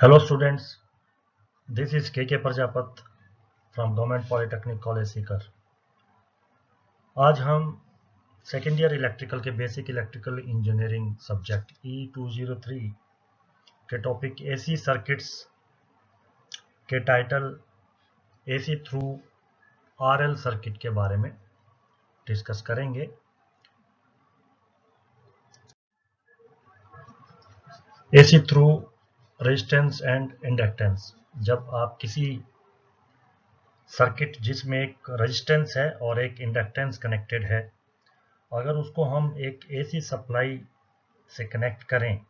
Hello students, this is KK Prajapat from Government Polytechnic College Sikar. आज हम second year electrical के basic electrical engineering subject E203 के topic AC circuits के title AC through RL circuit के बारे में discuss करेंगे। AC through resistance and inductance, जब आप किसी सर्किट जिसमें एक रेजिस्टेंस है और एक इंडक्टेंस कनेक्टेड है, अगर उसको हम एक एसी सप्लाई से कनेक्ट करें,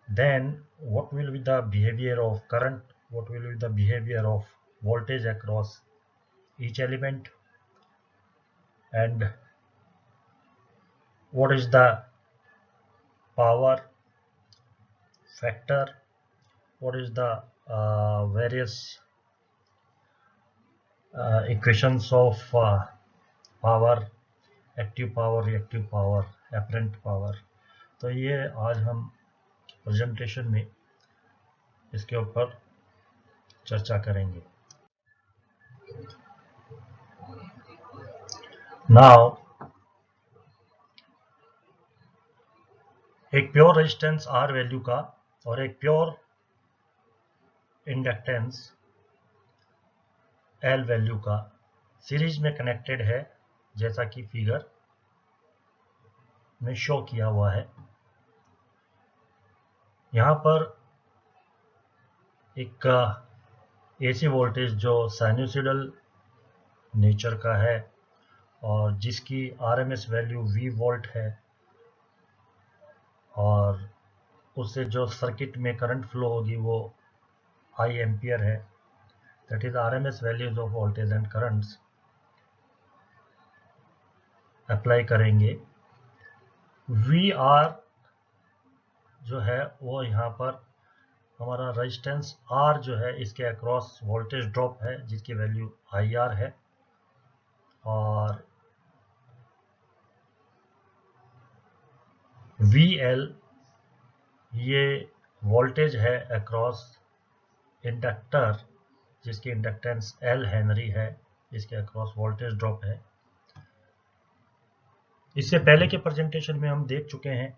then what will be the behavior of current, what will be the behavior of voltage across each element, and what is the power factor, what is the various equations of power, active power, reactive power, apparent power. तो ये आज हम presentation में इसके ऊपर चर्चा करेंगे। Now एक प्योर रेजिस्टेंस आर वैल्यू का और एक प्योर इंडक्टेंस एल वैल्यू का सीरीज में कनेक्टेड है, जैसा कि फिगर में शो किया हुआ है। यहाँ पर एक एसी वोल्टेज जो साइनसॉइडल नेचर का है और जिसकी आरएमएस वैल्यू V वोल्ट है, और उससे जो सर्किट में करंट फ्लो होगी वो I एम्पियर है। That is RMS values of voltage and currents apply करेंगे। VR जो है वो यहाँ पर हमारा रेजिस्टेंस R जो है, इसके अक्रॉस वोल्टेज ड्रॉप है जिसकी वैल्यू IR है, और VL ये वोल्टेज है अक्रॉस इंडक्टर जिसकी इंडक्टेंस L हेनरी है, इसके अक्रॉस वोल्टेज ड्रॉप है। इससे पहले के प्रेजेंटेशन में हम देख चुके हैं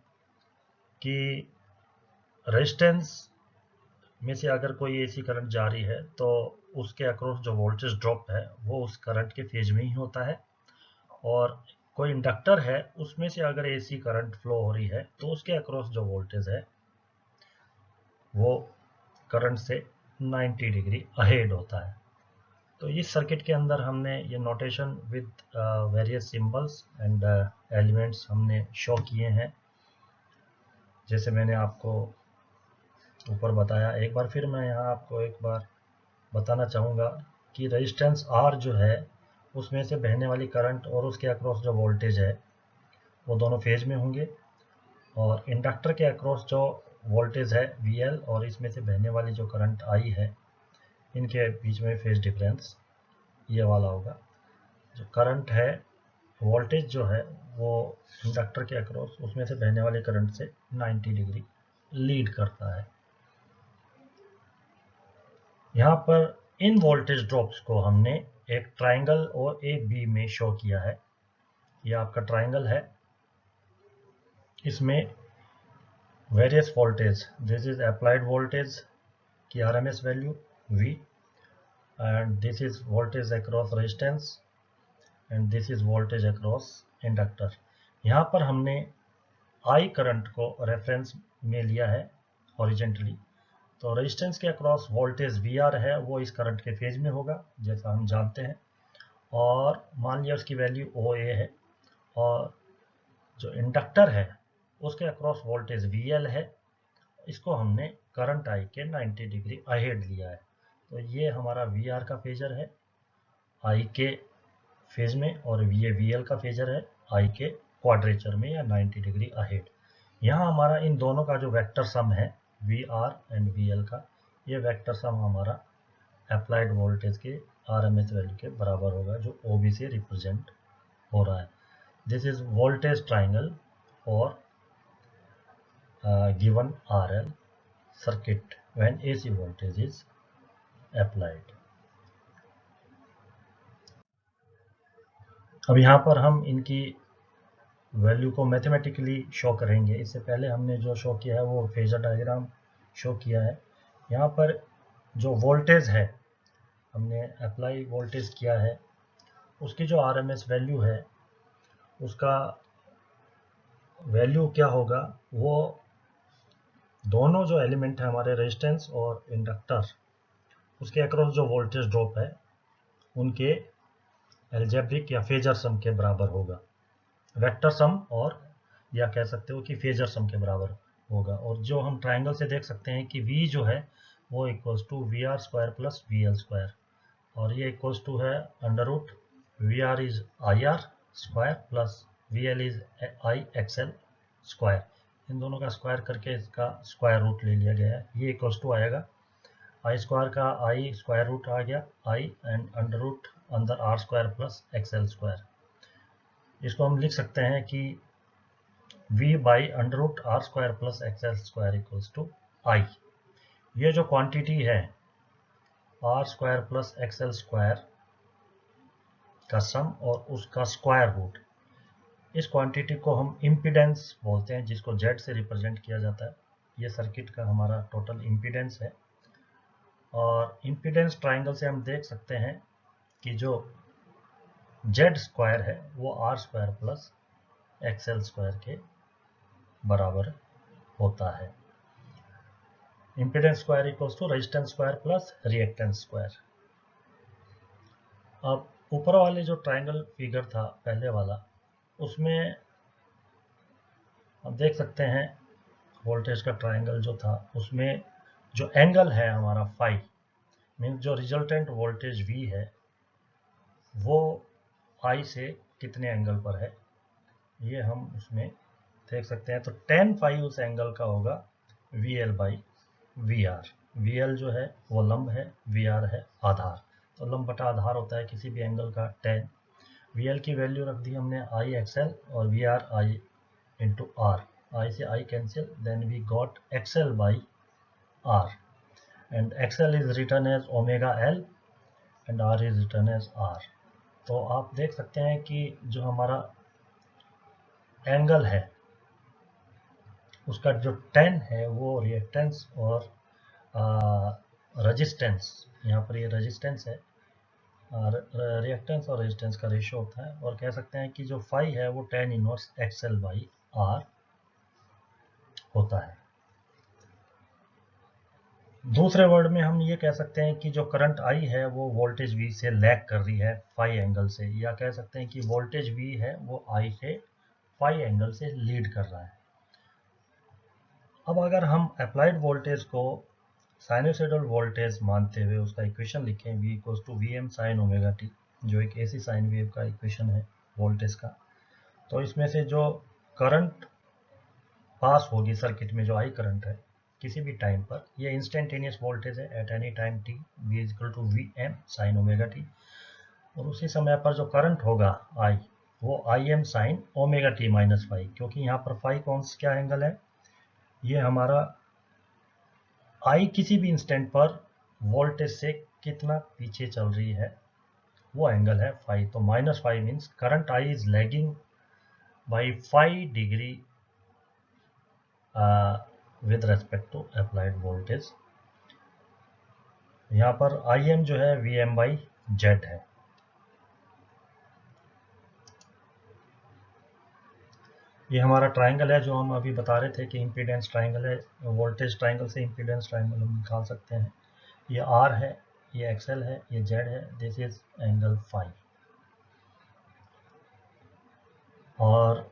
कि रेजिस्टेंस में से अगर कोई एसी करंट जारी है तो उसके अक्रॉस जो वोल्टेज ड्रॉप है वो उस करंट के फेज में ही होता है, और कोई इंडक्टर है उसमें से अगर एसी करंट फ्लो हो रही है तो उसके अक्रॉस जो वोल्टेज है वो करंट से 90 डिग्री अहेड होता है। तो इस सर्किट के अंदर हमने ये notation with various symbols and elements हमने शो किए हैं, जैसे मैंने आपको ऊपर बताया। एक बार फिर मैं यहाँ आपको एक बार बताना चाहूँगा कि रेजिस्टेंस R जो है उसमें से बहने वाली करंट और उसके अक्रॉस जो वोल्टेज है वो दोनों फेज में होंगे, और इंडक्टर के अक्रॉस जो वोल्टेज है VL और इसमें से बहने वाली जो करंट I है, इनके बीच में फेज डिफरेंस ये वाला होगा। जो करंट है, वोल्टेज जो है वो इंडक्टर के अक्रॉस उसमें से बहने वाले करंट से 90 डिग्री लीड करता है। यहाँ पर इन वोल्टेज ड्रॉप्स को हमने एक ट्राइंगल और एक बी में शो किया है। यह आपका ट्राइंगल है, इसमें various voltage, this is applied voltage की RMS value V, and this is voltage across resistance, and this is voltage across inductor. यहाँ पर हमने I करंट को रेफरेंस में लिया है हॉरिजेंटली, तो रेजिस्टेंस के अक्रॉस वोल्टेज VR है वो इस करंट के फेज में होगा जैसा हम जानते हैं, और मान लिया उसकी वैल्यू OA है, और जो इंडक्टर है उसके अक्रॉस वोल्टेज VL है, इसको हमने करंट I के 90 डिग्री अहेड लिया है। तो ये हमारा VR का फेजर है I के फेज में, और ये VL का फेजर है I के क्वाड्रेचर में या 90 डिग्री अहेड। यहाँ हमारा इन दोनों का जो वेक्टर सम है VR एंड VL का, ये वेक्टर सम हमारा अप्लाइड वोल्टेज के आरएमएस वैल्यू के बराबर होगा जो OB से रिप्रेजेंट हो रहा है। दिस इज वोल्टेज ट्राइंगल और given RL circuit when AC voltage is applied. अब यहाँ पर हम इनकी वैल्यू को मैथमेटिकली शो करेंगे। इससे पहले हमने जो शो किया है वो फेजर डायग्राम शो किया है। यहाँ पर जो वोल्टेज है, हमने अप्लाई वोल्टेज किया है, उसकी जो आरएमएस वैल्यू है, उसका वैल्यू क्या होगा, वो दोनों जो एलिमेंट है हमारे रेजिस्टेंस और इंडक्टर, उसके अक्रॉस जो वोल्टेज ड्रॉप है उनके एल्जेब्रिक या फेजर सम के बराबर होगा। वेक्टर सम और या कह सकते हो कि फेजर सम के बराबर होगा। और जो हम ट्राइंगल से देख सकते हैं कि V जो है वो equals to V R square plus V L square, और ये इक्वल्स टू है under root V R is I R square plus V L is I X L square. इन दोनों का स्क्वायर करके इसका स्क्वायर रूट ले लिया गया है। ये इक्वल्स टू आएगा आई स्क्वायर का आई स्क्वायर रूट आ गया आई एंड अंडर रूट अंदर R square plus X L square. इसको हम लिख सकते हैं कि v by under root R square plus X L square equals to I. ये जो क्वांटिटी है R square plus X L square का सम और उसका स्क्वायर रूट, इस क्वांटिटी को हम इम्पीडेंस बोलते हैं, जिसको जेड से रिप्रेजेंट किया जाता है। ये सर्किट का हमारा टोटल इम्पीडेंस है। और इम्पीडेंस ट्राइंगल से हम देख सकते हैं कि जो जेड स्क्वायर है वो R square plus X L square के बराबर होता है। Impedance square equals to resistance square plus reactance square. अब ऊपर वाले जो ट्राइंगल फिगर था पहले वाला, उसमें हम देख सकते हैं वोल्टेज का ट्राइंगल जो था, उसमें जो एंगल है हमारा फाई, मीन्स जो रिजल्टेंट वोल्टेज वी है वो आई से कितने एंगल पर है, ये हम उसमें देख सकते हैं। तो tan फाई उस एंगल का होगा V L by V R. V L जो है वो लंब है, वी आर है आधार। तो लंब बटा आधार होता है किसी भी एंगल का tan। वी एल की वैल्यू रख दी हमने आई एक्सएल और V R I into R. I से I cancel, then we got XL by R and XL is written as omega L and R is written as R. तो आप देख सकते हैं कि जो हमारा एंगल है उसका जो tan है वो रिएक्टेंस और रेजिस्टेंस, यहाँ पर ये रेजिस्टेंस है, रिएक्टेंस और रेजिस्टेंस का रेशियो होता है। और कह सकते हैं कि जो फाई है वो tan inverse XL by R होता है। दूसरे वर्ड में हम ये कह सकते हैं कि जो करंट आई है वो वोल्टेज वी से लैग कर रही है फाई एंगल से, या कह सकते हैं कि वोल्टेज वी है वो आई से फाई एंगल से लीड कर रहा है। अब अगर हम अप्लाइड वोल्टेज को साइनोसॉइडल वोल्टेज मानते हुए उसका इक्वेशन लिखें v equals to V M sine omega T, जो एक ऐसी साइन वेव का इक्वेशन है वोल्टेज का, तो इसमें से जो करंट पास होगी सर्किट में, जो आई करंट है किसी भी टाइम पर, ये इंस्टेंटेनियस वोल्टेज है at any time t, v equal to V M sine omega T. और उसी समय पर जो करंट होगा आई, वो I M sine omega T minus phi, क्योंकि यहाँ पर फाई कौन सा क्या एंगल है, ये हमारा आई किसी भी इंस्टेंट पर वोल्टेज से कितना पीछे चल रही है वो एंगल है फाई। तो minus phi means current I is lagging by 5 degree with respect to applied voltage. यहाँ पर आई एम जो है वी एम बाई जेड है। ये हमारा ट्राइंगल है जो हम अभी बता रहे थे कि इम्पीडेंस ट्राइंगल है। वोल्टेज ट्राइंगल से इम्पीडेंस ट्राइंगल हम निकाल सकते हैं। ये आर है, ये एक्सएल है, ये जेड है, दिस इज एंगल फाई। और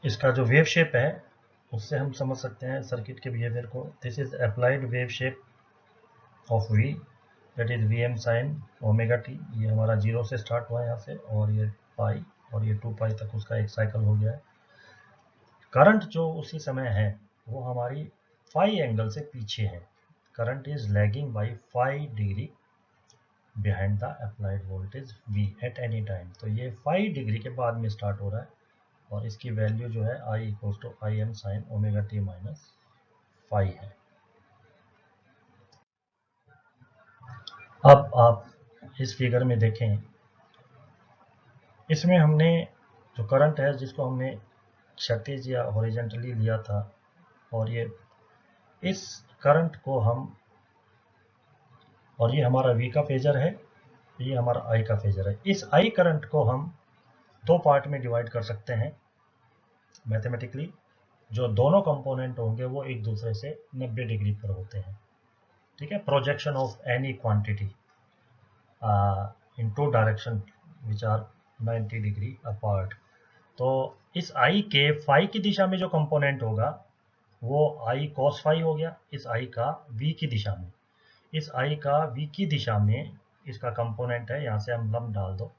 इसका जो वेव शेप है उससे हम समझ सकते हैं सर्किट के बिहेवियर को। This is applied wave shape of V, that is V M sine omega T. ये हमारा 0 से स्टार्ट हुआ है यहाँ से, और ये पाई और ये 2 पाई तक उसका एक साइकिल हो गया है। करंट जो उसी समय है वो हमारी फाई एंगल से पीछे है। Current is lagging by 5 degree behind the applied voltage V eight any time. तो ये 5 डिग्री के बाद में स्टार्ट हो रहा है और इसकी वैल्यू जो है I equals to I M sine omega T minus phi है। अब आप इस फिगर में देखें, इसमें हमने जो करंट है जिसको हमने क्षैतिज या हॉरिजॉन्टली लिया था, और ये इस करंट को हम, और ये हमारा V का फेजर है, ये हमारा I का फेजर है। इस I करंट को हम दो पार्ट में डिवाइड कर सकते हैं मैथमेटिकली। जो दोनों कंपोनेंट होंगे वो एक दूसरे से 90 डिग्री पर होते हैं, ठीक है। Projection of any quantity in two direction which are 90 degree apart. तो इस I के फाई की दिशा में जो कंपोनेंट होगा वो I cos फाई हो गया, इस I का V की दिशा में। इस I का V की दिशा में इसका कंपोनेंट है, यहाँ से हम लंब डाल दो,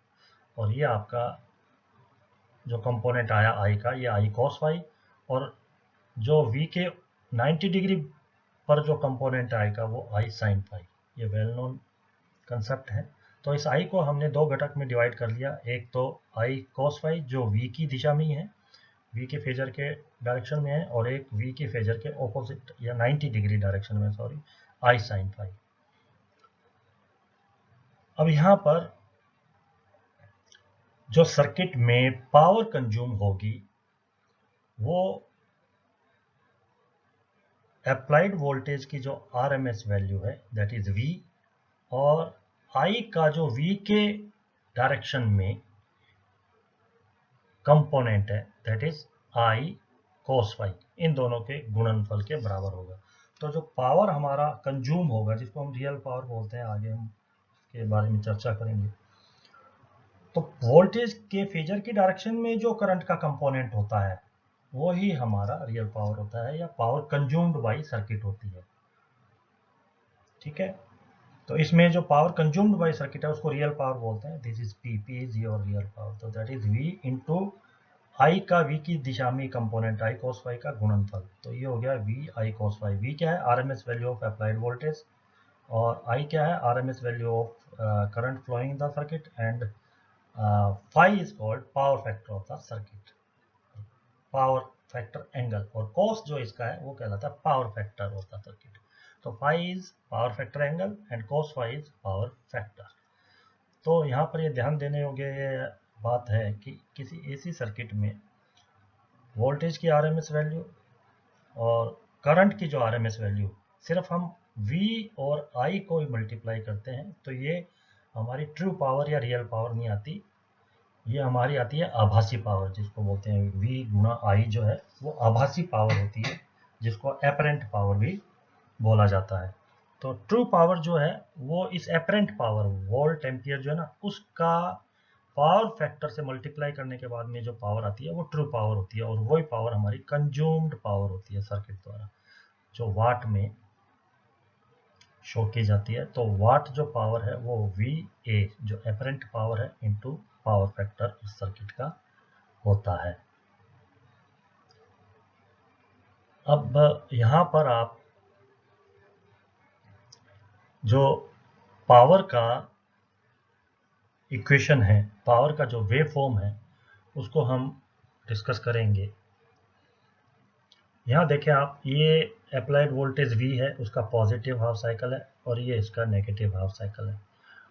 और ये आपका जो कंपोनेंट आया I का, ये I cos फाई, और जो V के 90 डिग्री पर जो कंपोनेंट आएगा वो I sin फाई। ये वेल नोन कंसेप्ट है। तो इस I को हमने दो घटक में डिवाइड कर लिया, एक तो I cos फाई जो V की दिशा में ही है, V के फेजर के डायरेक्शन में है, और एक V के फेजर के ऑपोजिट या 90 डिग्री डायरेक्शन में, सॉरी, I sin फाई। अब यहाँ पर जो सर्किट में पावर कंज्यूम होगी वो अप्लाइड वोल्टेज की जो RMS वैल्यू है दैट इज V, और I का जो V के डायरेक्शन में कंपोनेंट है that is I cos phi, इन दोनों के गुणनफल के बराबर होगा। तो जो पावर हमारा कंज्यूम होगा, जिसको हम रियल पावर बोलते हैं, आगे हम इसके बारे में चर्चा करेंगे। तो वोल्टेज के फेजर की डायरेक्शन में जो करंट का कंपोनेंट होता है वो ही हमारा रियल पावर होता है, या पावर कंज्यूम्ड बाई सर्किट होती है, ठीक है। तो इसमें जो पावर कंज्यूम्ड बाई सर्किट है उसको रियल पावर बोलते हैं। This is P is your real power. तो that is V into I का V की दिशा में कंपोनेंट I cos फाई का गुणनफल। तो ये हो गया V I cos phi. V क्या है? RMS value of applied voltage, और I क्या है? RMS value of current flowing in the circuit, and phi is called power factor of the circuit, power factor angle, और cos जो इसका है वो कहलाता है power factor of the circuit. तो phi is power factor angle and cos phi is power factor. तो यहाँ पर ये ध्यान देने योग्य बात है कि किसी AC सर्किट में वोल्टेज की RMS वैल्यू और करंट की जो RMS वैल्यू, सिर्फ हम V और I को मल्टीप्लाई करते हैं तो ये हमारी ट्रू पावर या रियल पावर नहीं आती, ये हमारी आती है आभासी पावर, जिसको बोलते हैं V गुणा I जो है वो आभासी पावर होती है, जिसको एपरेंट पावर भी बोला जाता है। तो ट्रू पावर जो है वो इस एपरेंट पावर, वोल्ट एम्पियर जो है ना, उसका पावर फैक्टर से मल्टीप्लाई करने के बाद में जो पावर आती है वो ट्रू पावर होती है, और वही पावर हमारी कंज्यूम्ड पावर होती है सर्किट द्वारा, जो वाट में शो की जाती है। तो वाट जो पावर है वो VA जो एपरेंट पावर है इनटू पावर फैक्टर इस सर्किट का होता है। अब यहाँ पर आप जो पावर का इक्वेशन है, पावर का जो वेव फॉर्म है, उसको हम डिस्कस करेंगे। यहाँ देखें आप, ये अप्लाइड वोल्टेज V है, उसका पॉजिटिव हाफ साइकिल है, और ये इसका नेगेटिव हाफ साइकिल है,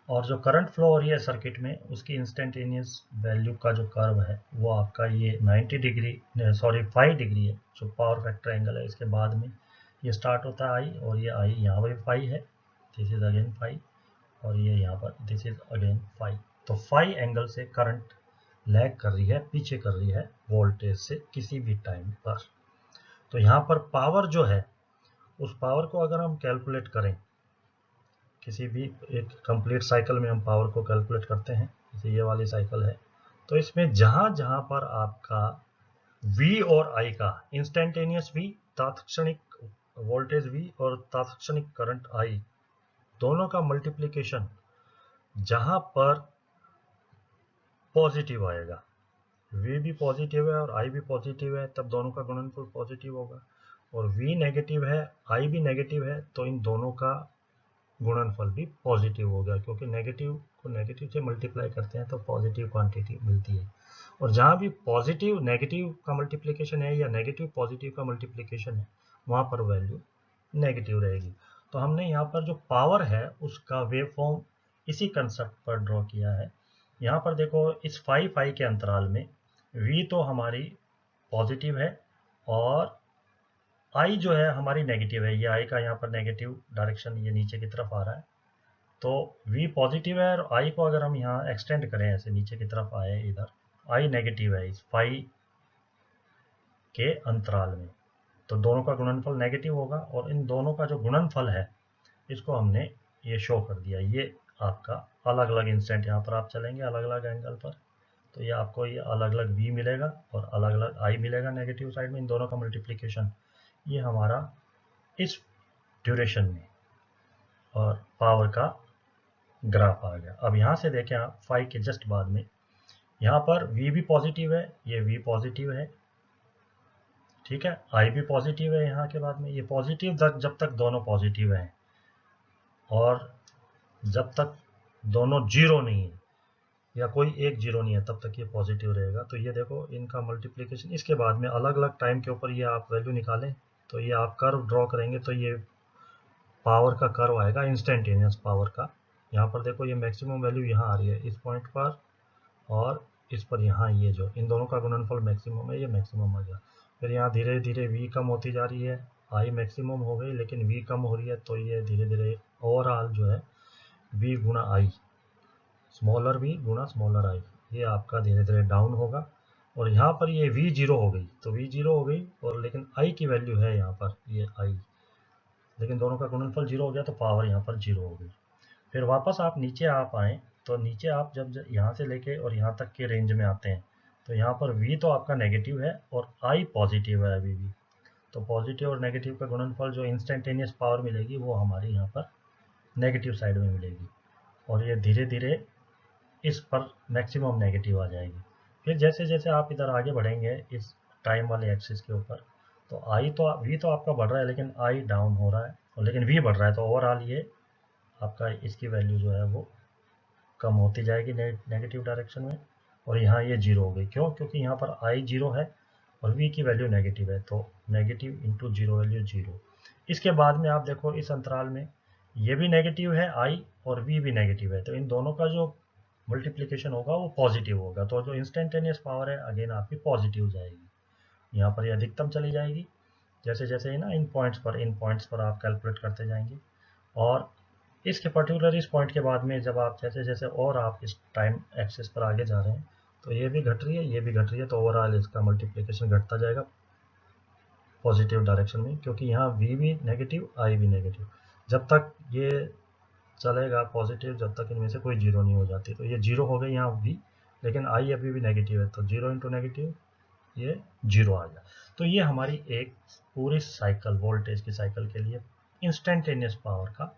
और जो करंट फ्लो हो रही है सर्किट में उसकी इंस्टेंटेनियस वैल्यू का जो कर्व है वो आपका ये 90 डिग्री, सॉरी 5 डिग्री है, जो पावर फैक्टर एंगल है। इसके बाद में ये स्टार्ट होता है I, और ये I यहाँ पर 5 है, दिस इज अगेन 5, और ये यहाँ पर दिस इज अगेन 5। तो 5 एंगल से करंट लैग कर रही है, पीछे कर रही है वोल्टेज से किसी भी टाइम पर। तो यहाँ पर पावर जो है, उस पावर को अगर हम कैलकुलेट करें, किसी भी एक कंप्लीट साइकिल में हम पावर को कैलकुलेट करते हैं, जैसे ये वाली साइकिल है, तो इसमें जहाँ जहाँ पर आपका V और I का इंस्टेंटेनियस V, तात्क्षणिक वोल्टेज V और तात्क्षणिक करंट I, दोनों का मल्टीप्लिकेशन जहाँ पर पॉजिटिव आएगा, V भी पॉजिटिव है और I भी पॉजिटिव है, तब दोनों का गुणनफल पॉजिटिव होगा, और V नेगेटिव है, I भी नेगेटिव है, तो इन दोनों का गुणनफल भी पॉजिटिव होगा, क्योंकि नेगेटिव को नेगेटिव से मल्टीप्लाई करते हैं तो पॉजिटिव क्वांटिटी मिलती है। और जहाँ भी पॉजिटिव नेगेटिव का मल्टीप्लिकेशन है या नेगेटिव पॉजिटिव का मल्टीप्लिकेशन है, वहाँ पर वैल्यू नेगेटिव रहेगी। तो हमने यहाँ पर जो पावर है उसका वेव फॉर्म इसी कंसेप्ट पर ड्रॉ किया है। यहाँ पर देखो इस फाई के अंतराल में v तो हमारी पॉजिटिव है और i जो है हमारी नेगेटिव है। ये i का यहाँ पर नेगेटिव डायरेक्शन ये नीचे की तरफ आ रहा है, तो v पॉजिटिव है और i को अगर हम यहाँ एक्सटेंड करें ऐसे नीचे की तरफ आए इधर, i नेगेटिव है इस फाई के अंतराल में, तो दोनों का गुणनफल नेगेटिव होगा और इन दोनों का जो गुणनफल है इसको हमने ये शो कर दिया। ये आपका अलग अलग इंस्टेंट यहाँ पर आप चलेंगे अलग अलग एंगल पर, तो ये आपको ये अलग अलग v मिलेगा और अलग अलग i मिलेगा नेगेटिव साइड में, इन दोनों का मल्टीप्लिकेशन ये हमारा इस ड्यूरेशन में और पावर का ग्राफ आ गया। अब यहाँ से देखें आप 5 के जस्ट बाद में यहाँ पर v भी पॉजिटिव है, ये v पॉजिटिव है, ठीक है, i भी पॉजिटिव है यहाँ के बाद में, ये पॉजिटिव जब तक दोनों पॉजिटिव हैं और जब तक दोनों जीरो नहीं है या कोई एक जीरो नहीं है तब तक ये पॉजिटिव रहेगा। तो ये देखो इनका मल्टीप्लिकेशन इसके बाद में अलग अलग टाइम के ऊपर ये आप वैल्यू निकालें तो ये आप कर्व ड्रॉ करेंगे तो ये पावर का कर्व आएगा इंस्टेंटेनियस पावर का। यहाँ पर देखो ये मैक्सिमम वैल्यू यहाँ आ रही है इस पॉइंट पर और इस पर यहाँ ये जो इन दोनों का गुणनफल मैक्सिमम है, ये मैक्सिमम आ गया। फिर यहाँ धीरे धीरे v कम होती जा रही है, i मैक्सिमम हो गई लेकिन v कम हो रही है, तो ये धीरे धीरे ओवरऑल जो है v गुणा i, स्मॉलर v गुणा स्मॉलर i, ये आपका धीरे धीरे डाउन होगा और यहाँ पर ये v जीरो हो गई, तो v जीरो हो गई और लेकिन i की वैल्यू है यहाँ पर ये i, लेकिन दोनों का गुणनफल जीरो हो गया तो पावर यहाँ पर जीरो हो गई। फिर वापस आप नीचे आप आए तो नीचे आप जब यहाँ से लेके और यहाँ तक के रेंज में आते हैं तो यहाँ पर v तो आपका नेगेटिव है और i पॉजिटिव है अभी भी, तो पॉजिटिव और नेगेटिव का गुणनफल जो इंस्टेंटेनियस पावर मिलेगी वो हमारी यहाँ पर नेगेटिव साइड में मिलेगी और ये धीरे धीरे इस पर मैक्सिमम नेगेटिव आ जाएगी। फिर जैसे जैसे आप इधर आगे बढ़ेंगे इस टाइम वाले एक्सिस के ऊपर तो v तो आपका बढ़ रहा है लेकिन i डाउन हो रहा है और लेकिन v बढ़ रहा है, तो ओवरऑल ये आपका इसकी वैल्यू जो है वो कम होती जाएगी नेगेटिव डायरेक्शन में और यहाँ ये जीरो हो गई। क्यों? क्योंकि यहाँ पर i जीरो है और v की वैल्यू नेगेटिव है, तो negative into zero value zero. इसके बाद में आप देखो इस अंतराल में ये भी नेगेटिव है i और v भी नेगेटिव है, तो इन दोनों का जो मल्टीप्लिकेशन होगा वो पॉजिटिव होगा, तो जो इंस्टेंटेनियस पावर है अगेन आपकी पॉजिटिव जाएगी। यहाँ पर ये अधिकतम चली जाएगी जैसे जैसे ना इन पॉइंट्स पर आप कैलकुलेट करते जाएंगे और इसके पर्टिकुलर इस पॉइंट के बाद में जब आप जैसे जैसे और आप इस टाइम एक्सिस पर आगे जा रहे हैं तो ये भी घट रही है ये भी घट रही है, तो ओवरऑल इसका मल्टीप्लिकेशन घटता जाएगा पॉजिटिव डायरेक्शन में, क्योंकि यहाँ v भी नेगेटिव i भी नेगेटिव, जब तक ये चलेगा पॉजिटिव जब तक इनमें से कोई जीरो नहीं हो जाती। तो ये जीरो हो गई यहाँ v, लेकिन i अभी भी नेगेटिव है, तो जीरो इंटू नेगेटिव ये जीरो आ गया। तो ये हमारी एक पूरी साइकिल वोल्टेज की साइकिल के लिए इंस्टेंटेनियस पावर का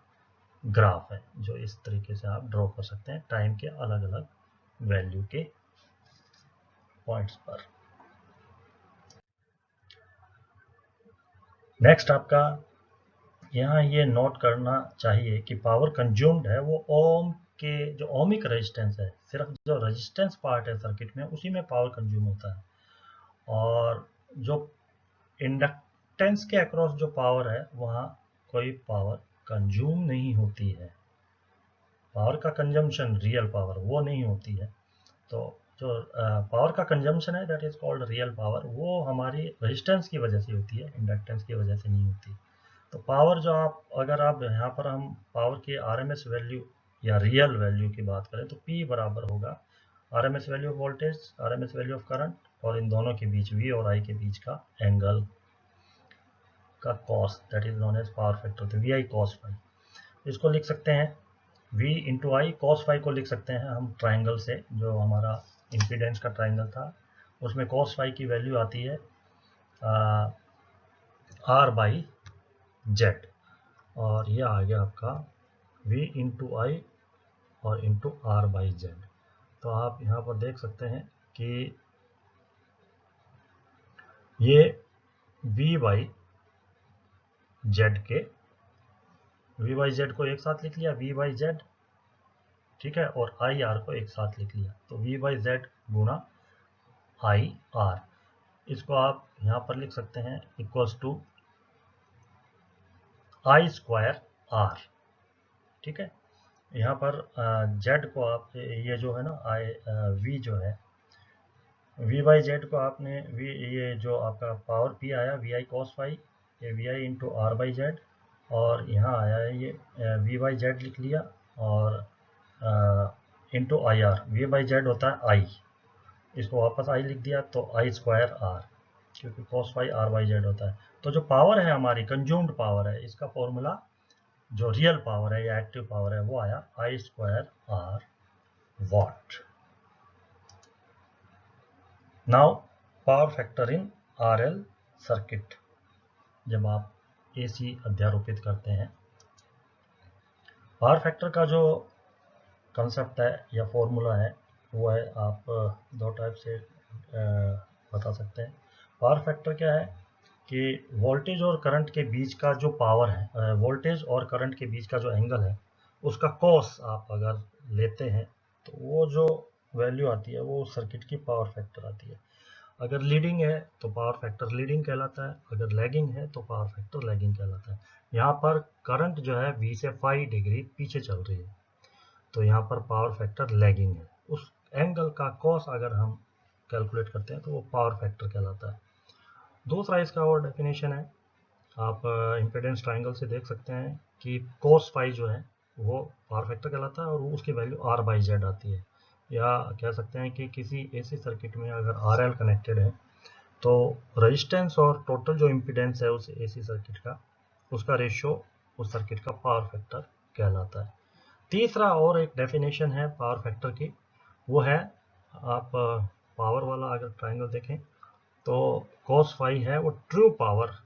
ग्राफ है जो इस तरीके से आप ड्रॉ कर सकते हैं टाइम के अलग अलग वैल्यू के पॉइंट्स पर। नेक्स्ट आपका यहाँ ये नोट करना चाहिए कि पावर कंज्यूम्ड है वो ओम के जो ओमिक रेजिस्टेंस है, सिर्फ जो रेजिस्टेंस पार्ट है सर्किट में उसी में पावर कंज्यूम होता है और जो इंडक्टेंस के अक्रॉस जो पावर है वहाँ कोई पावर कंज्यूम नहीं होती है। पावर का कंजम्पशन रियल पावर वो नहीं होती है, तो जो पावर का कंजम्पशन है that is called real power, वो हमारी रेजिस्टेंस की वजह से होती है, इंडक्टेंस की वजह से नहीं होती। तो पावर जो आप अगर आप यहाँ पर हम पावर की आरएमएस वैल्यू या रियल वैल्यू की बात करें तो P बराबर होगा RMS value of voltage RMS value of current और इन दोनों के बीच V और I के बीच का एंगल का cos, that is known as power factor, तो VI cos फाई। इसको लिख सकते हैं V into I cos phi को लिख सकते हैं हम ट्राइंगल से, जो हमारा इम्पीडेंस का ट्राइंगल था उसमें कॉस फाई की वैल्यू आती है R बाई जेड और ये आ गया आपका V इंटू आई और इंटू R बाई जेड। तो आप यहाँ पर देख सकते हैं कि ये V बाई जेड के V बाई जेड को एक साथ लिख लिया V बाई जेड, ठीक है, और आई आर को एक साथ लिख लिया, तो V बाई जेड गुणा आई आर। इसको आप यहाँ पर लिख सकते हैं equals to I square R. ठीक है, यहाँ पर जेड को आप ये जो है ना वी जो है वी बाई जेड को आपने ये जो आपका पावर पी आया वी आई कॉस फाई, ये V I into R by Z, और यहाँ आया है ये वी बाई जेड लिख लिया और into I R. V by Z होता है आई, इसको वापस आई लिख दिया तो आई स्क्वायर आर, क्योंकि cos phi R by Z होता है। तो जो पावर है हमारी कंज्यूम्ड पावर है, इसका फॉर्मूला जो रियल पावर है या एक्टिव पावर है वो आया I square R watt. Now power factor in RL circuit, जब आप एसी अध्यारोपित करते हैं, पावर फैक्टर का जो कंसेप्ट है या फॉर्मूला है वो है, आप दो टाइप से बता सकते हैं। पावर फैक्टर क्या है कि वोल्टेज और करंट के बीच का जो पावर है, वोल्टेज और करंट के बीच का जो एंगल है, उसका कॉस आप अगर लेते हैं तो वो जो वैल्यू आती है वो सर्किट की पावर फैक्टर आती है। अगर लीडिंग है तो पावर फैक्टर लीडिंग कहलाता है, अगर लैगिंग है तो पावर फैक्टर लैगिंग कहलाता है। यहाँ पर करंट जो है 20 से 5 डिग्री पीछे चल रही है, तो यहाँ पर पावर फैक्टर लैगिंग है। उस एंगल का कॉस अगर हम कैलकुलेट करते हैं तो वो पावर फैक्टर कहलाता है। दूसरा इसका और डेफिनेशन है, आप इम्पीडेंस ट्रायंगल से देख सकते हैं कि cos फाई जो है वो पावर फैक्टर कहलाता है और वो उसकी वैल्यू आर बाई जेड आती है। या कह सकते हैं कि किसी एसी सर्किट में अगर आर एल कनेक्टेड है तो रेजिस्टेंस और टोटल जो इम्पीडेंस है उस एसी सर्किट का, उसका रेशियो उस सर्किट का पावर फैक्टर कहलाता है। तीसरा और एक डेफिनेशन है पावर फैक्टर की, वो है, आप पावर वाला अगर ट्रायंगल देखें तो cos फाई है वो ट्रू पावर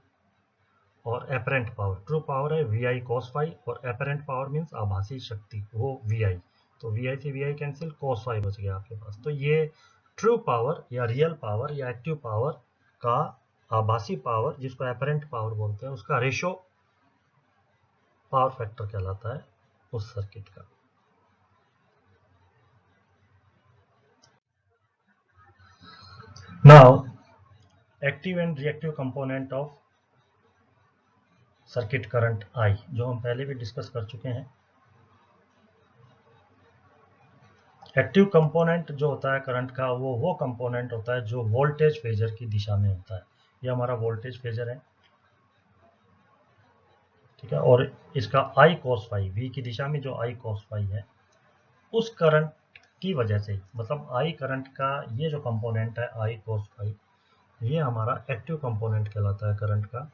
और एपरेंट पावर। ट्रू पावर है वी आई कॉस फाई और एपरेंट पावर मीन्स आभासी शक्ति वो वी आई, तो वी आई से V I cancel, cos phi बच गया आपके पास। तो ये ट्रू पावर या रियल पावर या एक्टिव पावर का आभासी पावर, जिसको एपरेंट पावर बोलते हैं, उसका रेशो पावर फैक्टर कहलाता है उस सर्किट का। Now active and reactive component of circuit current I, जो हम पहले भी डिस्कस कर चुके हैं। एक्टिव कंपोनेंट जो होता है करंट का, वो कंपोनेंट होता है जो वोल्टेज फेजर की दिशा में होता है। ये हमारा वोल्टेज फेजर है, ठीक है, और इसका आई कॉस फाई, वी की दिशा में जो आई कॉस फाई है, उस करंट की वजह से, मतलब आई करंट का ये जो कंपोनेंट है आई कॉस फाई, ये हमारा एक्टिव कंपोनेंट कहलाता है करंट का।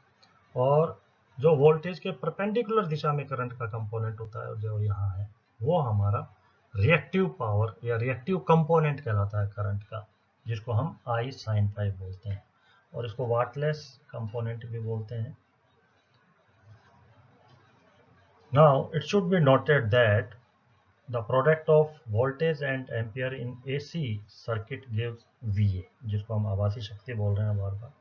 और जो वोल्टेज के परपेंडिकुलर दिशा में करंट का कंपोनेंट होता है जो यहाँ है, वो हमारा रिएक्टिव पावर या रिएक्टिव कंपोनेंट कहलाता है करंट का, जिसको हम आई साइन फाई बोलते हैं, और इसको वाटलेस कंपोनेंट भी बोलते हैं। Now it should be noted that the product of voltage and ampere in AC circuit gives वीए, जिसको हम आभासी शक्ति बोल रहे हैं बार बार।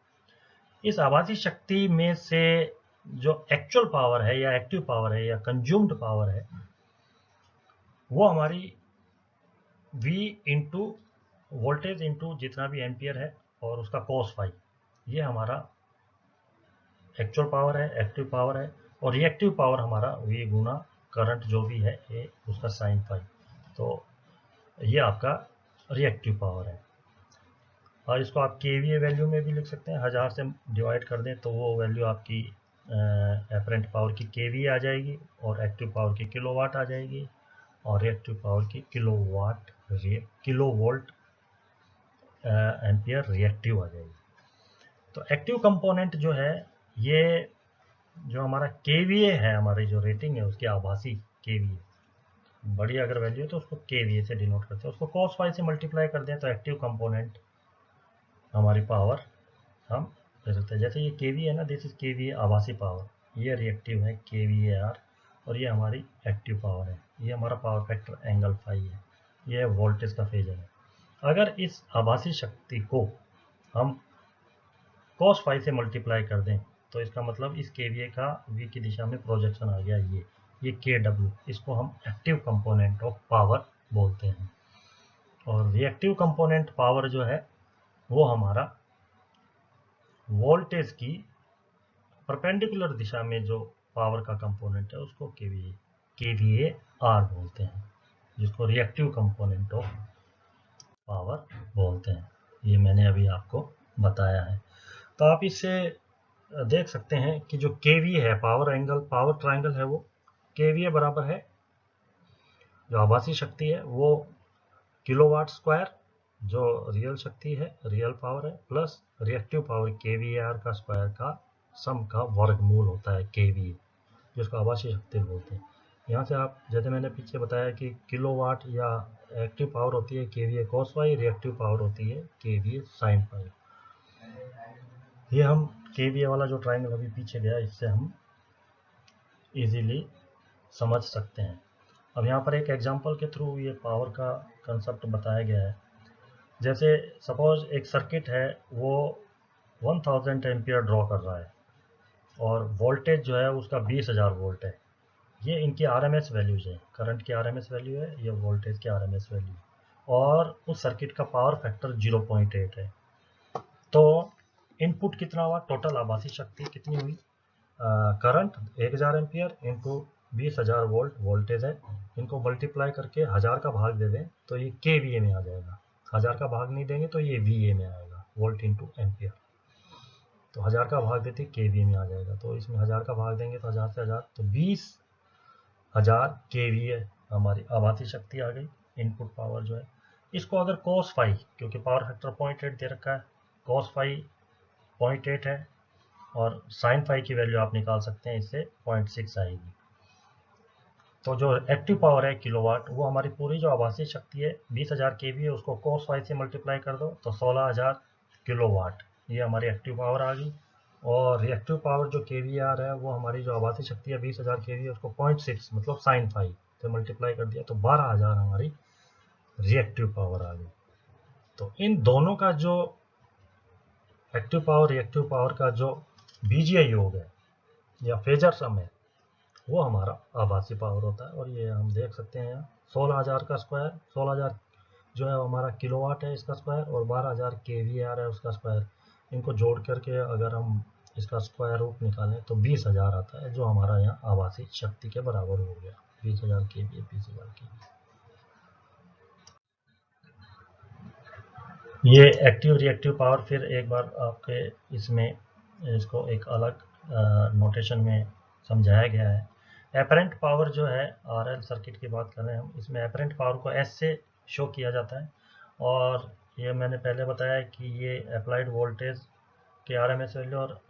इस आभासी शक्ति में से जो एक्चुअल पावर है या एक्टिव पावर है या कंज्यूम्ड पावर है, वो हमारी V इंटू वोल्टेज इंटू जितना भी एम्पियर है और उसका कॉस फाई, ये हमारा एक्चुअल पावर है, एक्टिव पावर है। और रिएक्टिव पावर हमारा V गुना करंट जो भी है ये उसका साइन फाई, तो ये आपका रिएक्टिव पावर है। और इसको आप केवीए वैल्यू में भी लिख सकते हैं, 1000 से डिवाइड कर दें तो वो वैल्यू आपकी एपरेंट पावर की केवीए आ जाएगी और एक्टिव पावर की किलोवाट आ जाएगी और रिएक्टिव पावर की kilowatt kilo volt ampere reactive आ जाएगी। तो एक्टिव कंपोनेंट जो है, ये जो हमारा केवीए है, हमारी जो रेटिंग है उसकी आभासी केवीए, बड़ी अगर वैल्यू है तो उसको केवीए से डिनोट करते हैं। उसको कॉस फाई से मल्टीप्लाई कर दें तो एक्टिव कंपोनेंट हमारी पावर हम दे सकते हैं। जैसे ये केवीए है ना, दिस इज केवीए आभासी पावर, ये रिएक्टिव है केवीए आर, और ये हमारी एक्टिव पावर है, ये हमारा पावर फैक्टर एंगल फाई है, ये वोल्टेज का फेजर है। अगर इस आभासी शक्ति को हम cos फाई से मल्टीप्लाई कर दें तो इसका मतलब इस केवीए का v की दिशा में प्रोजेक्शन आ गया, ये kw, इसको हम एक्टिव कंपोनेंट ऑफ पावर बोलते हैं। और रिएक्टिव कंपोनेंट पावर जो है वो हमारा वोल्टेज की परपेंडिकुलर दिशा में जो पावर का कंपोनेंट है उसको केवीए आर बोलते हैं, जिसको रिएक्टिव कंपोनेंट ऑफ पावर बोलते हैं। ये मैंने अभी आपको बताया है। तो आप इससे देख सकते हैं कि जो केवी है, पावर ट्रायंगल है, वो केवीए बराबर है, जो आभासी शक्ति है वो किलोवाट स्क्वायर, जो रियल शक्ति है, रियल पावर है, प्लस रिएक्टिव पावर केवीआर का स्क्वायर का सम का वर्गमूल होता है केवीए, जिसको आभासी शक्ति बोलते हैं। यहाँ से आप, जैसे मैंने पीछे बताया कि किलोवाट या एक्टिव पावर होती है kVA cos Y, reactive power होती है केवीए साइन फाई। ये हम केवीए वाला जो ट्राइंगल अभी पीछे गया, इससे हम इजीली समझ सकते हैं। अब यहाँ पर एक एग्जांपल के थ्रू ये पावर का कंसेप्ट बताया गया है। जैसे सपोज एक सर्किट है, वो 1000 एम्पियर ड्रॉ कर रहा है और वोल्टेज जो है उसका 20,000 वोल्ट है। ये इनकी आरएमएस वैल्यूज है, करंट की आरएमएस वैल्यू है, ये वोल्टेज की आरएमएस वैल्यू, और उस सर्किट का पावर फैक्टर 0.8 है। तो इनपुट कितना हुआ, टोटल आभासी शक्ति कितनी हुई, current 1000 ampere into 20,000 volt voltage है, इनको मल्टीप्लाई करके 1000 का भाग दे दें तो ये केवीए में आ जाएगा। 1000 का भाग नहीं देंगे तो ये वीए में आएगा, वोल्ट इंटू एम्पियर। तो 1000 का भाग देते केवीए में आ जाएगा, तो इसमें 1000 का भाग देंगे तो 1000 से 1000 तो 20,000 केवीए हमारी आभासी शक्ति आ गई, इनपुट पावर जो है। इसको अगर cos फाई, क्योंकि पावर फैक्टर 0.8 दे रखा है, cos फाई 0.8 है और साइन फाई की वैल्यू आप निकाल सकते हैं, इससे 0.6 आएगी। तो जो एक्टिव पावर है किलोवाट, वो हमारी पूरी जो आभासी शक्ति है 20,000 केवी है, उसको cos फाई से मल्टीप्लाई कर दो तो 16,000 किलोवाट, ये हमारी एक्टिव पावर आ गई। और रिएक्टिव पावर जो केवीआर है, वो हमारी जो आभासी शक्ति है 20,000 केवी है, उसको 0.6 मतलब साइन फाई से मल्टीप्लाई कर दिया तो 12,000 हमारी रिएक्टिव पावर आ गई। तो इन दोनों का जो एक्टिव पावर रिएक्टिव पावर का जो बीजीय योग है या फेजर सम है, वो हमारा आभासी पावर होता है। और ये हम देख सकते हैं यहाँ 16,000 का स्क्वायर, 16,000 जो है हमारा किलोवाट है इसका स्क्वायर, और 12,000 केवीआर है उसका स्क्वायर। इनको जोड़ करके अगर हम इसका स्क्वायर रूट निकालें तो 20,000 आता है, जो हमारा यहाँ आभासी शक्ति के बराबर हो गया, 20,000 केवी, 20,000 केवी। ये एक्टिव रिएक्टिव पावर फिर एक बार आपके इसमें इसको एक अलग नोटेशन में समझाया गया है। एपरेंट पावर जो है, आरएल सर्किट की बात कर रहे हैं हम, इसमें एपरेंट पावर को एस से शो किया जाता है। और ये मैंने पहले बताया कि ये अप्लाइड वोल्टेज के आरएमएस वैल्यू और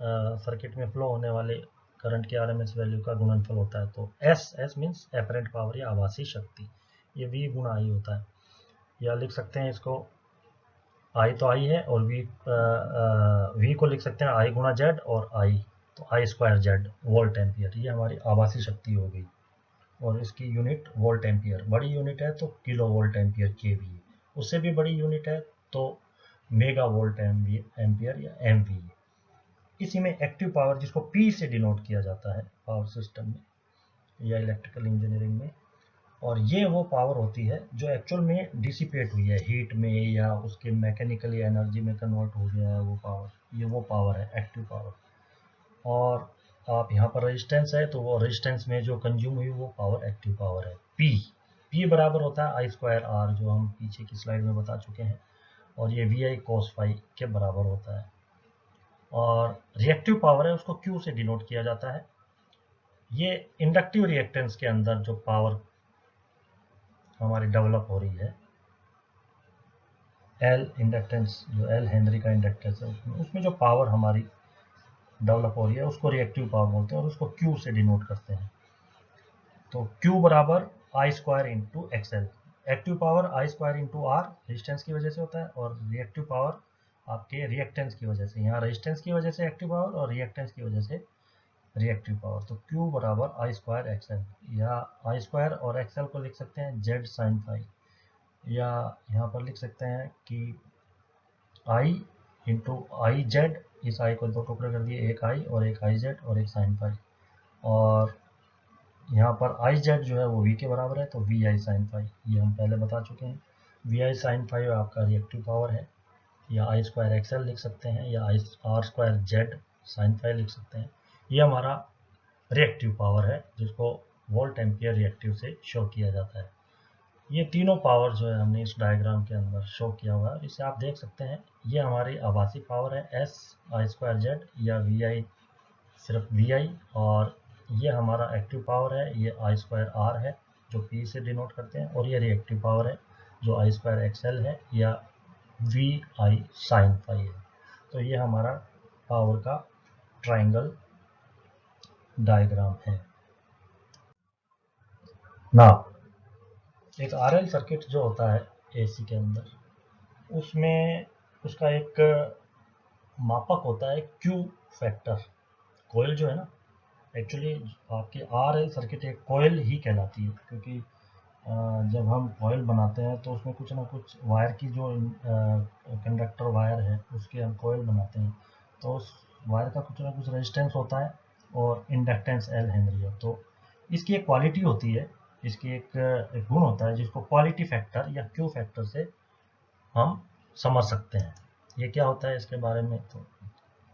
सर्किट में फ्लो होने वाले करंट के आरएमएस वैल्यू का गुणनफल होता है। तो एस मीन्स एपरेंट पावर या आभासी शक्ति, ये वी गुणा आई होता है। या लिख सकते हैं इसको, आई तो आई है और वी को लिख सकते हैं आई गुणा जेड और आई, तो I square Z volt ampere, ये हमारी आभासी शक्ति हो गई। और इसकी यूनिट वोल्ट एम्पियर, बड़ी यूनिट है तो किलो वोल्ट एम्पियर केवी, उससे भी बड़ी यूनिट है तो मेगा वोल्ट एम्पियर या एमवी। इसी में एक्टिव पावर, जिसको पी से डिनोट किया जाता है पावर सिस्टम में या इलेक्ट्रिकल इंजीनियरिंग में, और ये वो पावर होती है जो एक्चुअल में डिसिपेट हुई है हीट में या उसके मैकेनिकली एनर्जी में कन्वर्ट हो गया है वो पावर, ये वो पावर है एक्टिव पावर। और आप यहाँ पर रेजिस्टेंस है तो वो रेजिस्टेंस में जो कंज्यूम हुई वो पावर एक्टिव पावर है। पी बराबर होता है आई स्क्वायर आर, जो हम पीछे की स्लाइड में बता चुके हैं, और ये वी आई कॉस फाई के बराबर होता है। और रिएक्टिव पावर है उसको क्यू से डिनोट किया जाता है। ये इंडक्टिव रिएक्टेंस के अंदर जो पावर हमारी डेवलप हो रही है, एल इंडक्टेंस, जो एल हेनरी का इंडक्टेंस है, उसमें जो पावर हमारी डेवलप हो रही है उसको रिएक्टिव पावर बोलते हैं और उसको क्यू से डिनोट करते हैं। तो क्यू बराबर I square into XL. Active power I square into R resistance की वजह से होता है, और रिएक्टिव पावर आपके रिएक्टेंस की वजह से, यहाँ रेजिस्टेंस की वजह से एक्टिव पावर और रिएक्टेंस की वजह से रिएक्टिव पावर। तो क्यू बराबर आई स्क्वायर एक्सएल, या आई स्क्वायर और एक्सएल को लिख सकते हैं जेड साइन फाई, या यहाँ पर लिख सकते हैं कि आई इंटू आई जेड, इस आई को दो टुकड़े कर दिए, एक आई और एक आई जेड और एक साइन फाई। और यहाँ पर आई जेड जो है वो वी के बराबर है, तो वी आई साइन फाई, ये हम पहले बता चुके हैं। वी आई साइन फाई आपका रिएक्टिव पावर है, या आई स्क्वायर एक्सएल लिख सकते हैं, या I R square Z sine phi लिख सकते हैं। ये हमारा रिएक्टिव पावर है, जिसको वोल्ट एम्पियर रिएक्टिव से शो किया जाता है। ये तीनों पावर जो है हमने इस डायग्राम के अंदर शो किया हुआ है। इसे आप देख सकते हैं, ये हमारी आभासी पावर है एस आई स्क्वायर जेड या वी आई, सिर्फ वी आई, और ये हमारा एक्टिव पावर है, ये आई स्क्वायर आर है जो पी से डिनोट करते हैं, और ये रिएक्टिव पावर है जो आई स्क्वायर एक्सएल है या वी आई साइन फाई है। तो ये हमारा पावर का ट्राइंगल डायग्राम है। ना एक आरएल सर्किट जो होता है एसी के अंदर, उसमें उसका एक मापक होता है क्यू फैक्टर। कोयल जो है ना, एक्चुअली आपकी आरएल सर्किट एक कोयल ही कहलाती है, क्योंकि जब हम कोयल बनाते हैं तो उसमें कुछ ना कुछ वायर की जो कंडक्टर वायर है उसके हम कोयल बनाते हैं, तो उस वायर का कुछ ना कुछ रेजिस्टेंस होता है और इंडक्टेंस एल हेनरी है। तो इसकी एक क्वालिटी होती है, इसकी एक गुण होता है जिसको क्वालिटी फैक्टर या क्यू फैक्टर से हम समझ सकते हैं। ये क्या होता है इसके बारे में तो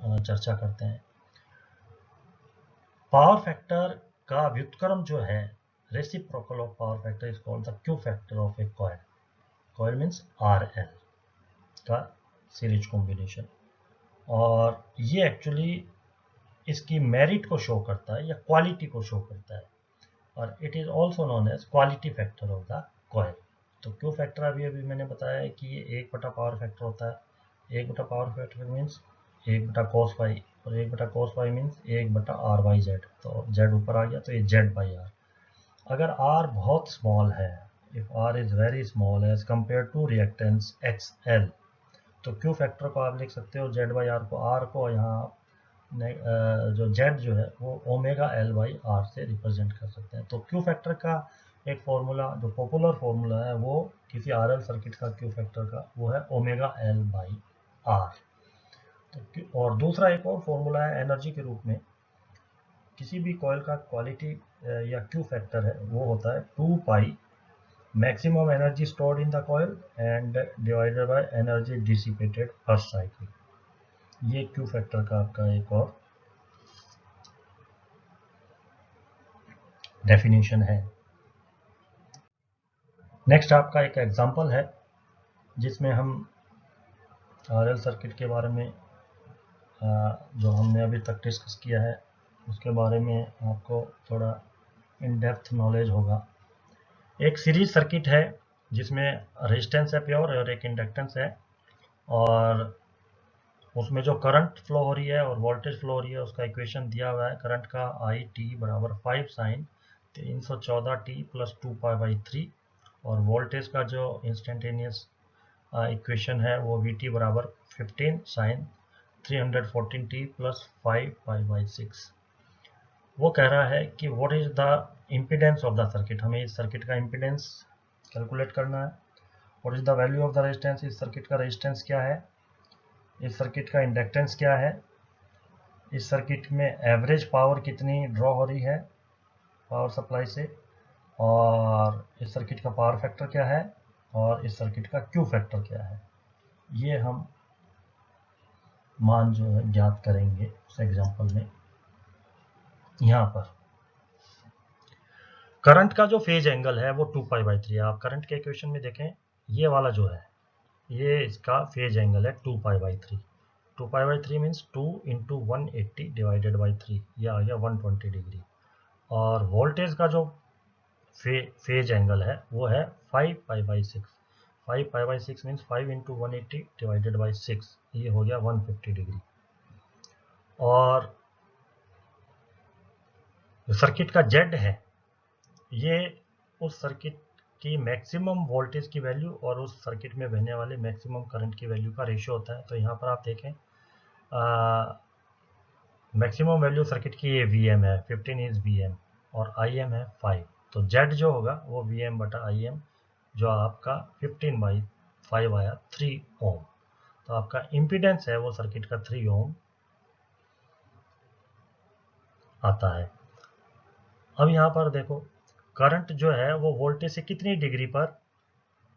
चर्चा करते हैं। पावर फैक्टर का व्युत्क्रम जो है, reciprocal of power factor is called the Q factor of A coil. Coil means R L का सीरीज कॉम्बिनेशन, और ये एक्चुअली इसकी मेरिट को शो करता है या क्वालिटी को शो करता है, और it is also known as quality factor of the coil. तो क्यू फैक्टर अभी अभी मैंने बताया है कि ये 1 बटा पावर फैक्टर होता है। 1 बटा पावर फैक्टर मीन्स 1 बटा कॉस पाई, और 1 बटा कॉस पाई मीन्स 1 बटा आर बाई जेड। तो जेड ऊपर आ गया तो ये जेड बाई आर। अगर आर बहुत स्मॉल है, if R is very small as compare to reactance X L, तो क्यू फैक्टर को आप लिख सकते हो जेड बाई आर को, आर को यहाँ जो जेड जो है वो ओमेगा एल बाई आर से रिप्रेजेंट कर सकते हैं। तो क्यू फैक्टर का एक फॉर्मूला जो पॉपुलर फॉर्मूला है वो किसी आरएल सर्किट का क्यू फैक्टर का वो है ओमेगा एल बाई आर। तो और दूसरा एक और फॉर्मूला है एनर्जी के रूप में, किसी भी कॉइल का क्वालिटी या क्यू फैक्टर है वो होता है 2 pi maximum energy stored in the coil and divided by energy dissipated per cycle. ये क्यू फैक्टर का आपका एक और डेफिनेशन है। नेक्स्ट आपका एक एग्जांपल है जिसमें हम आरएल सर्किट के बारे में जो हमने अभी तक डिस्कस किया है उसके बारे में आपको थोड़ा इन डेप्थ नॉलेज होगा। एक सीरीज सर्किट है जिसमें रेजिस्टेंस है प्योर और एक इंडक्टेंस है, और उसमें जो करंट फ्लो हो रही है और वोल्टेज फ्लो हो रही है उसका इक्वेशन दिया हुआ है। करंट का आई टी बराबर 5 sine 314 T plus 2 pi by 3, और वोल्टेज का जो इंस्टेंटेनियस इक्वेशन है वो वी टी बराबर 15 sine 314 T plus 5 pi by 6। वो कह रहा है कि what is the impedance of the circuit, हमें इस सर्किट का इम्पीडेंस कैलकुलेट करना है। What is the value of the resistance, इस सर्किट का रेजिस्टेंस क्या है, इस सर्किट का इंडक्टेंस क्या है, इस सर्किट में एवरेज पावर कितनी ड्रॉ हो रही है पावर सप्लाई से, और इस सर्किट का पावर फैक्टर क्या है, और इस सर्किट का क्यू फैक्टर क्या है। ये हम मान जो है ज्ञात करेंगे उस एग्जांपल में। यहाँ पर करंट का जो फेज एंगल है वो 2 पाई बाई 3 है। आप करंट के इक्वेशन में देखें, ये वाला जो है ये इसका फेज एंगल है 2 pi by 3। 2 pi by 3 means 2 into 180 divided by 3, ये आ गया 120 डिग्री। और वोल्टेज का जो फेज एंगल है वो है 5 pi by 6। 5 pi by 6 means 5 into 180 divided by 6, ये हो गया 150 डिग्री। और जो सर्किट का जेड है ये उस सर्किट की मैक्सिमम वोल्टेज की वैल्यू और उस सर्किट में बहने वाले मैक्सिमम करंट की वैल्यू का रेशियो होता है। तो यहाँ पर आप देखें मैक्सिमम वैल्यू सर्किट की ये वी एम है, 15 इज वी एम, और आई एम है 5। तो जेड जो होगा वो वी एम बटा आई एम, जो आपका 15 बाई 5 आया 3 ओम। तो आपका इम्पीडेंस है वो सर्किट का 3 ओम आता है। अब यहाँ पर देखो करंट जो है वो वोल्टेज से कितनी डिग्री पर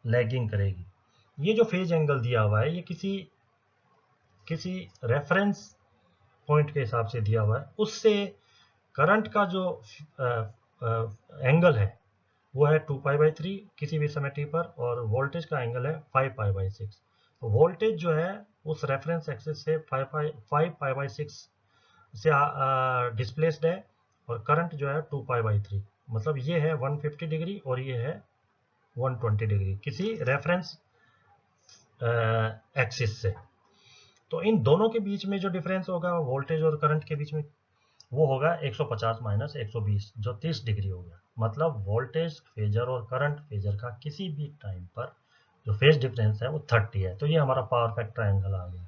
लैगिंग करेगी। ये जो फेज एंगल दिया हुआ है ये किसी रेफरेंस पॉइंट के हिसाब से दिया हुआ है, उससे करंट का जो एंगल है वो है 2π/3 किसी भी समय t पर, और वोल्टेज का एंगल है 5π/6। तो वोल्टेज जो है उस रेफरेंस एक्सिस से 5π/6 से डिस्प्लेस्ड है, और करंट जो है 2π/3, मतलब ये है 150 डिग्री और ये है 120 डिग्री किसी रेफरेंस एक्सिस से। तो इन दोनों के बीच में जो डिफरेंस होगा वोल्टेज और करंट के बीच में, वो होगा 150 माइनस 120, जो 30 डिग्री हो गया। मतलब वोल्टेज फेजर और करंट फेजर का किसी भी टाइम पर जो फेज डिफरेंस है वो 30 है। तो ये हमारा पावर फैक्टर एंगल आ गया।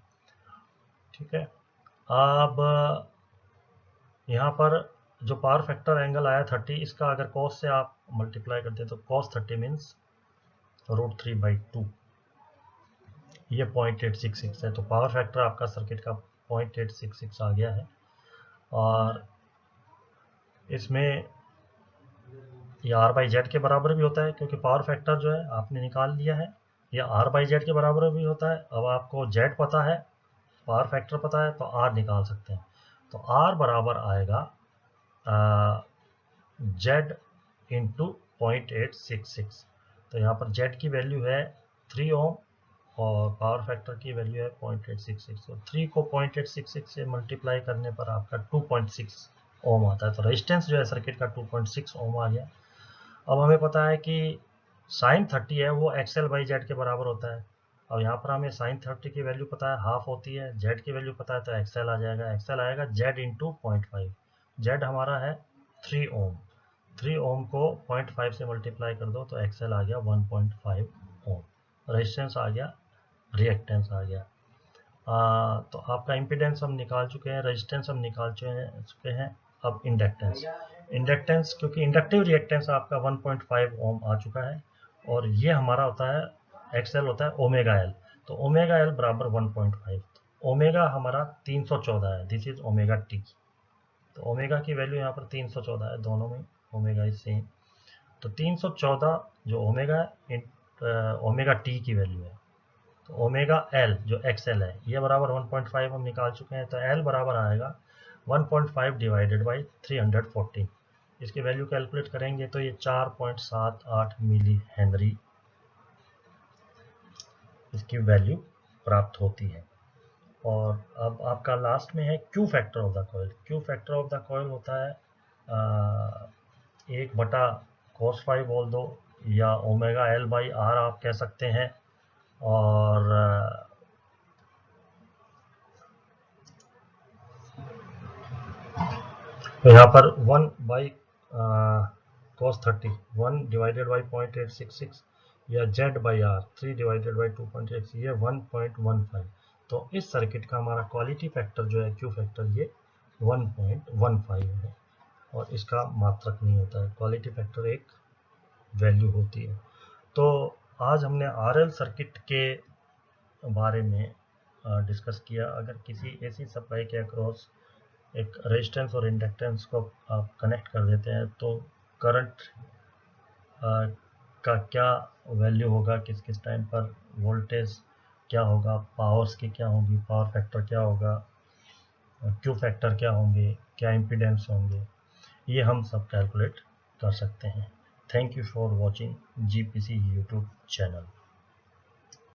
ठीक है, अब यहाँ पर जो पावर फैक्टर एंगल आया 30, इसका अगर कॉस से आप मल्टीप्लाई करते हैं तो कॉस 30 मीन्स √3/2, ये 0.866 है। तो पावर फैक्टर आपका सर्किट का 0.866 आ गया है। और इसमें ये R/Z के बराबर भी होता है, क्योंकि पावर फैक्टर जो है आपने निकाल लिया है, यह R/Z के बराबर भी होता है। अब आपको Z पता है, पावर फैक्टर पता है, तो R निकाल सकते हैं। तो R बराबर आएगा Z इंटू 0.866। तो यहाँ पर Z की वैल्यू है 3 ओम और पावर फैक्टर की वैल्यू है 0.866। तो 3 को 0.866 से मल्टीप्लाई करने पर आपका 2.6 ओम आता है। तो रेजिस्टेंस जो है सर्किट का 2.6 ओम आ गया। अब हमें पता है कि साइन 30 है वो XL/Z के बराबर होता है। अब यहाँ पर हमें साइन 30 की वैल्यू पता है, हाफ होती है, Z की वैल्यू पता है, तो XL आ जाएगा। XL आएगा Z इंटू 0.5। Z हमारा है 3 ओम, 3 ओम को 0.5 से मल्टीप्लाई कर दो तो XL आ गया 1.5 ओम। रेजिस्टेंस आ गया, रिएक्टेंस आ गया। तो आपका इम्पीडेंस हम निकाल चुके हैं, रेजिस्टेंस हम निकाल चुके हैं। अब इंडक्टेंस, इंडक्टेंस क्योंकि इंडक्टिव रिएक्टेंस आपका 1.5 ओम आ चुका है, और ये हमारा होता है XL होता है ओमेगा L। तो ओमेगा L बराबर 1.5। ओमेगा हमारा 314 है, दिस इज ओमेगा टी। तो ओमेगा की वैल्यू यहाँ पर 314 है, दोनों में ओमेगा इज सेम। तो 314 जो ओमेगा है, ओमेगा टी की वैल्यू है। तो ओमेगा एल जो XL है ये बराबर 1.5 हम निकाल चुके हैं। तो L बराबर आएगा 1.5 डिवाइडेड बाई 314। इसकी वैल्यू कैलकुलेट करेंगे तो ये 4.78 मिली हेनरी इसकी वैल्यू प्राप्त होती है। और अब आपका लास्ट में है Q factor of the coil. Q factor of the coil होता है 1/cos⁵ बोल दो, या ओमेगा L/R आप कह सकते हैं। और तो यहाँ पर 1/cos⁻, 1 डिवाइडेड बाई 0.866, या Z/R 3 डिवाइडेड बाई 2.8, ये 1.15। तो इस सर्किट का हमारा क्वालिटी फैक्टर जो है Q फैक्टर ये 1.15 है, और इसका मात्रक नहीं होता है। क्वालिटी फैक्टर एक वैल्यू होती है। तो आज हमने RL सर्किट के बारे में डिस्कस किया। अगर किसी ऐसी सप्लाई के अक्रॉस एक रेजिस्टेंस और इंडक्टेंस को आप कनेक्ट कर देते हैं तो करंट का क्या वैल्यू होगा, किस किस टाइम पर वोल्टेज क्या होगा, पावर्स की क्या होगी, पावर फैक्टर क्या होगा, क्यू फैक्टर क्या होंगे, क्या इम्पीडेंस होंगे, ये हम सब कैलकुलेट कर सकते हैं। Thank you for watching GPC YouTube channel.